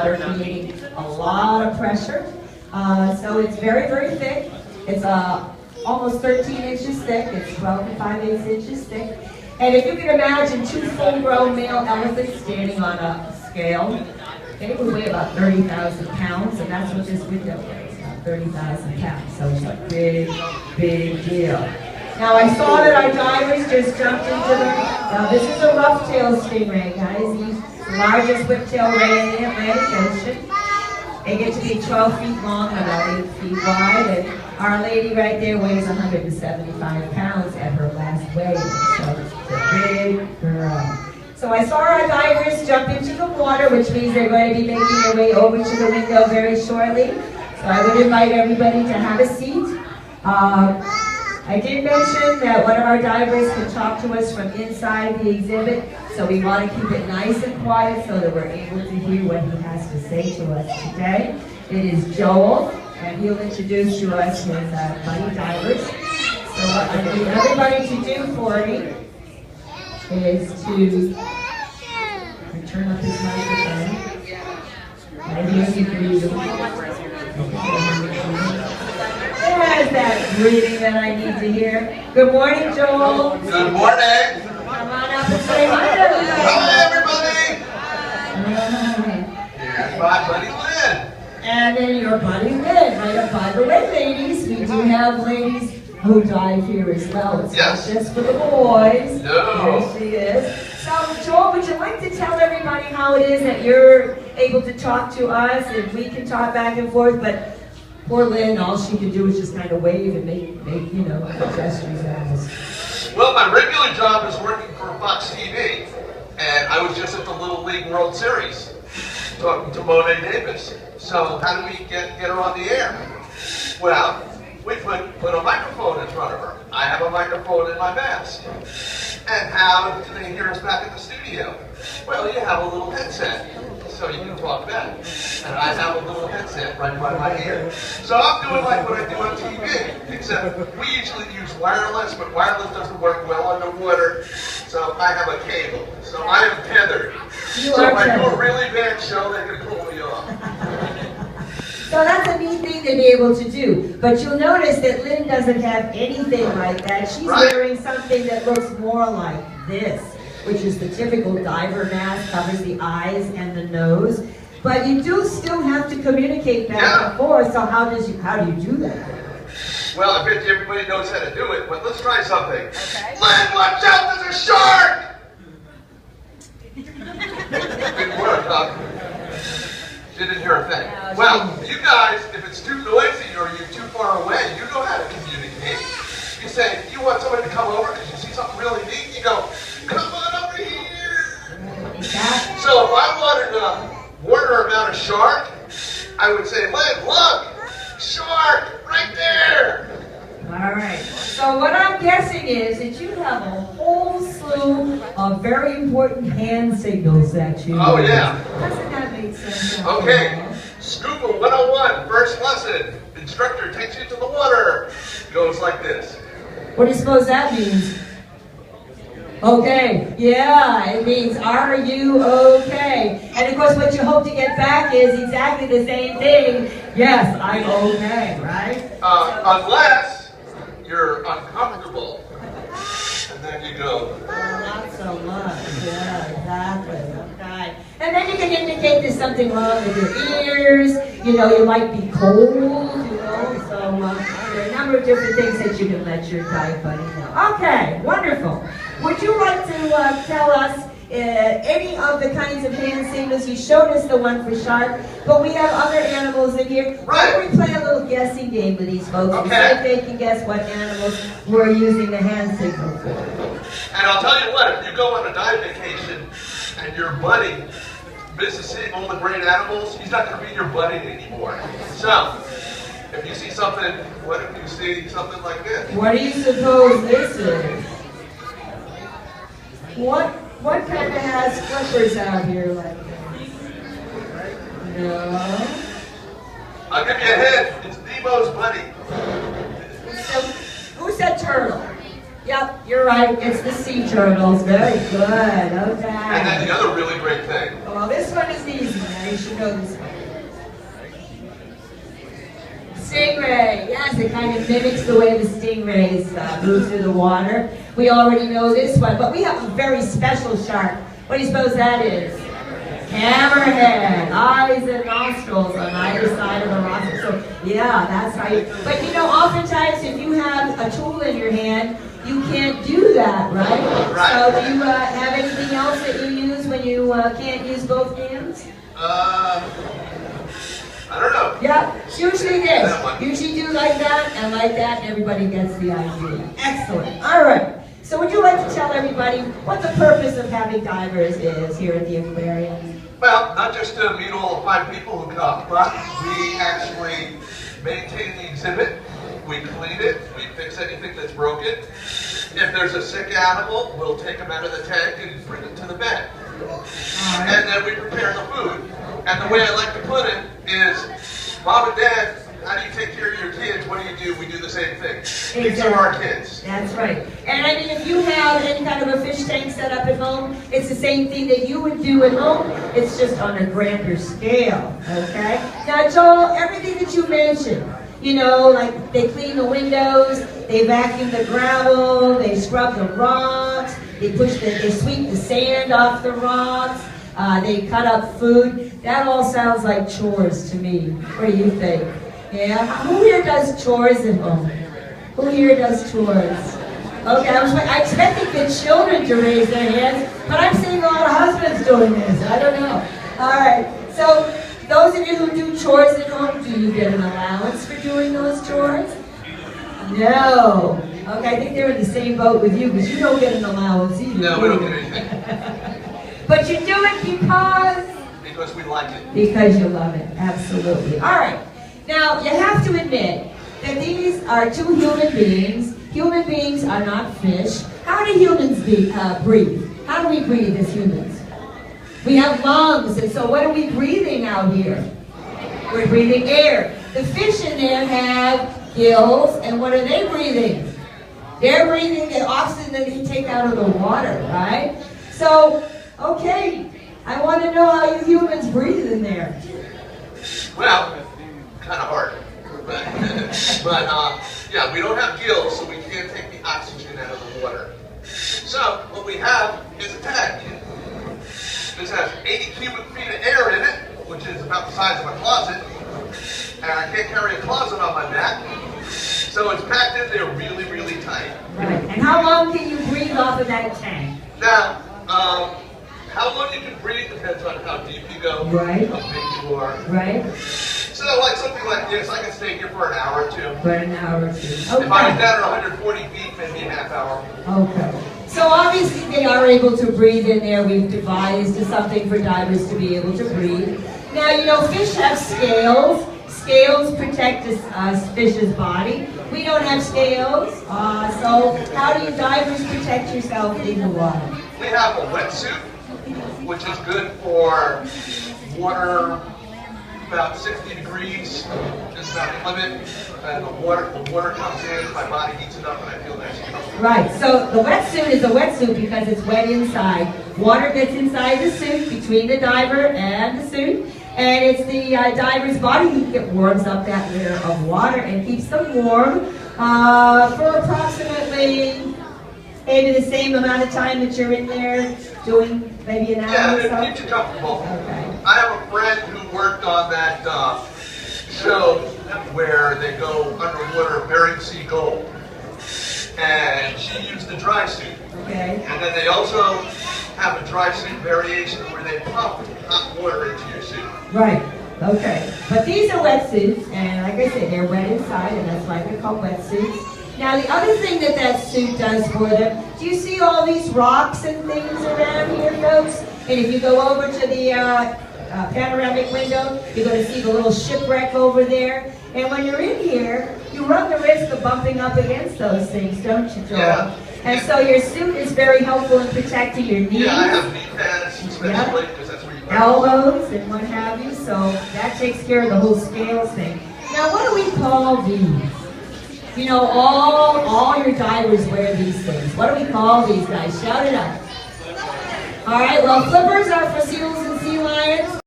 water, creating a lot of pressure. So it's very, very thick. It's almost 13 inches thick. It's 12 to 5/8 inches thick. And if you can imagine 2 full-grown male elephants standing on a scale, they would weigh about 30,000 pounds, and that's what this window weighs, about 30,000 pounds. So it's a big, big deal. Now I saw that our divers just jumped into the, now this is a rough-tailed stingray, guys. He's the largest whiptail ray in the Atlantic Ocean. They get to be 12 feet long and about 8 feet wide, and our lady right there weighs 175 pounds at her last weigh, so it's a big girl. So I saw our divers jump into the water, which means they're going to be making their way over to the window very shortly. So I would invite everybody to have a seat. I did mention that one of our divers can talk to us from inside the exhibit, so we want to keep it nice and quiet so that we're able to hear what he has to say to us today. It is Joel, and he'll introduce to us his buddy divers. So what I need everybody to do for me is to turn up his microphone. I hear you breathing. There's that breathing that I need to hear. Good morning, Joel. Good morning. Come on up and say hi to everybody. Hi, everybody. Here's my buddy Lynn. And then your buddy Lynn. Right, by the way, ladies, we do have ladies who dive here as well. It's not just for the boys. No. Here she is. So, Joel, would you like to tell everybody how it is that you're able to talk to us and we can talk back and forth, but poor Lynn, all she can do is just kind of wave and make you know, gestures at us. Well, my regular job is working for Fox TV, and I was just at the Little League World Series talking to Monet Davis. So how do we get her on the air? Well, we put a microphone in front of her. I have a microphone in my mask. And how do they hear us back in the studio? Well, you have a little headset, so you can talk back. And I have a little headset right by my ear. So I'm doing like what I do on TV, except we usually use wireless, but wireless doesn't work well underwater. So I have a cable. So I am tethered. So if I do a really bad show, they can pull me off. So that's a neat thing to be able to do. But you'll notice that Lynn doesn't have anything like that. She's wearing something that looks more like this, which is the typical diver mask, covers the eyes and the nose. But you do still have to communicate back and forth, so how do you do that? Well, I bet you everybody knows how to do it, but let's try something. Okay. Lynn, watch out, there's a shark! Good work, huh? She didn't hear a thing. Well, you guys, if it's too noisy or you're too far away, you know how to communicate. You say, you want somebody to come over because you see something really neat, you go, come on over here. So if I wanted to warn her about a shark, I would say, Lynn, look, shark, right there. All right. So what I'm guessing is that you have a whole slew of very important hand signals that you use. Oh, yeah. Doesn't that make sense? Okay. Scuba 101, first lesson. Instructor takes you to the water. Goes like this. What do you suppose that means? Okay. Yeah, it means, are you okay? And of course, what you hope to get back is exactly the same thing. Yes, I'm okay, right? Unless you're uncomfortable. And then you go. Not so much. Yeah, exactly. Okay. And then you can indicate there's something wrong with your ears. You know, you might be cold, you know. So there are a number of different things that you can let your dive buddy know. Okay, wonderful. Would you like to tell us any of the kinds of hand signals? You showed us the one for shark, but we have other animals in here. Why don't we play a little guessing game with these folks and see if they can guess what animals we're using the hand signal for. And I'll tell you what, if you go on a dive vacation and your buddy misses seeing all the great animals, he's not going to be your buddy anymore. So, if you see something, what if you see something like this? What do you suppose this is? What kind of has flippers out here like that? No. I'll give you a hint. It's Nemo's buddy. Who said turtle? Yep, you're right. It's the sea turtles. Very good. Okay. And then the other really great thing. Well, this one is easy. Now, You should know this one. Stingray, yes, it kind of mimics the way the stingrays move through the water. We already know this one, but we have a very special shark. What do you suppose that is? Hammerhead, eyes and nostrils on either side of the rostrum. So, yeah, that's right. But you know, oftentimes if you have a tool in your hand, you can't do that, right? Right. So, do you have anything else that you use when you can't use both hands? I don't know. Yeah, usually this. Usually do like that, and everybody gets the idea. Excellent. All right. So would you like to tell everybody what the purpose of having divers is here at the aquarium? Well, not just to meet all the fine people who come, but we actually maintain the exhibit, we clean it, we fix anything that's broken. If there's a sick animal, we'll take them out of the tank and bring them to the vet. And then we prepare the food. And the way I like to put it is, Mom and Dad, how do you take care of your kids? What do? We do the same thing. These are our kids. That's right. And I mean, if you have any kind of a fish tank set up at home, it's the same thing that you would do at home. It's just on a grander scale, okay? Now, Joel, everything that you mentioned, you know, like they clean the windows, they vacuum the gravel, they scrub the rocks, they sweep the sand off the rocks, they cut up food. That all sounds like chores to me. What do you think? Yeah? Who here does chores at home? Who here does chores? Okay, I expected the children to raise their hands, but I'm seeing a lot of husbands doing this. I don't know. All right. So, those of you who do chores at home, do you get an allowance for doing those chores? No. Okay, I think they're in the same boat with you, because you don't get an allowance either. No, we don't get anything. But you do it because? Because we like it. Because you love it. Absolutely. All right. Now, you have to admit that these are two human beings. Human beings are not fish. How do humans breathe? How do we breathe as humans? We have lungs, and so what are we breathing out here? We're breathing air. The fish in there have gills, and what are they breathing? They're breathing the oxygen that they take out of the water, right? So, okay, I want to know how you humans breathe in there. Well, kind of hard. But yeah, we don't have gills, so we can't take the oxygen out of the water. So, what we have is a tank. This has 80 cubic feet of air in it, which is about the size of a closet. And I can't carry a closet on my back. So it's packed in there really, really tight. Right. And how long can you breathe off of that tank? Now, how long you can breathe depends on how deep you go, right, how big you are. Right. So like something like this, I can stay here for an hour or two. For an hour or two. Okay. If I was down at 140 feet, maybe a half hour. Okay. So obviously they are able to breathe in there. We've devised something for divers to be able to breathe. Now, you know, fish have scales. Scales protect this fish's body. We don't have scales. So how do you divers protect yourself in the water? We have a wetsuit, which is good for water about 60 degrees, just about the limit. And the water comes in, my body heats it up, and I feel nice and comfortable. Right, so the wetsuit is a wetsuit because it's wet inside. Water gets inside the suit between the diver and the suit, and it's the diver's body heat that warms up that layer of water and keeps them warm for approximately maybe the same amount of time that you're in there doing maybe an hour or so? Yeah, it keeps you comfortable. Okay. I have a friend who worked on that show where they go underwater Bering Sea Gold. And she used the dry suit. Okay. And then they also have a dry suit variation where they pump hot water into your suit. Right. Okay. But these are wetsuits, and like I said, they're wet inside, and that's why they're called wetsuits. Now, the other thing that that suit does for them, do you see all these rocks and things around here, folks? And if you go over to the panoramic window, you're going to see the little shipwreck over there. And when you're in here, you run the risk of bumping up against those things, don't you, Joel? Yeah. And so your suit is very helpful in protecting your knees. Yeah, I have knee pads, especially, because that's where you elbows and what have you, so that takes care of the whole scales thing. Now, what do we call these? You know, all your divers wear these things. What do we call these guys? Shout it out. All right, well, flippers are for seals and sea lions.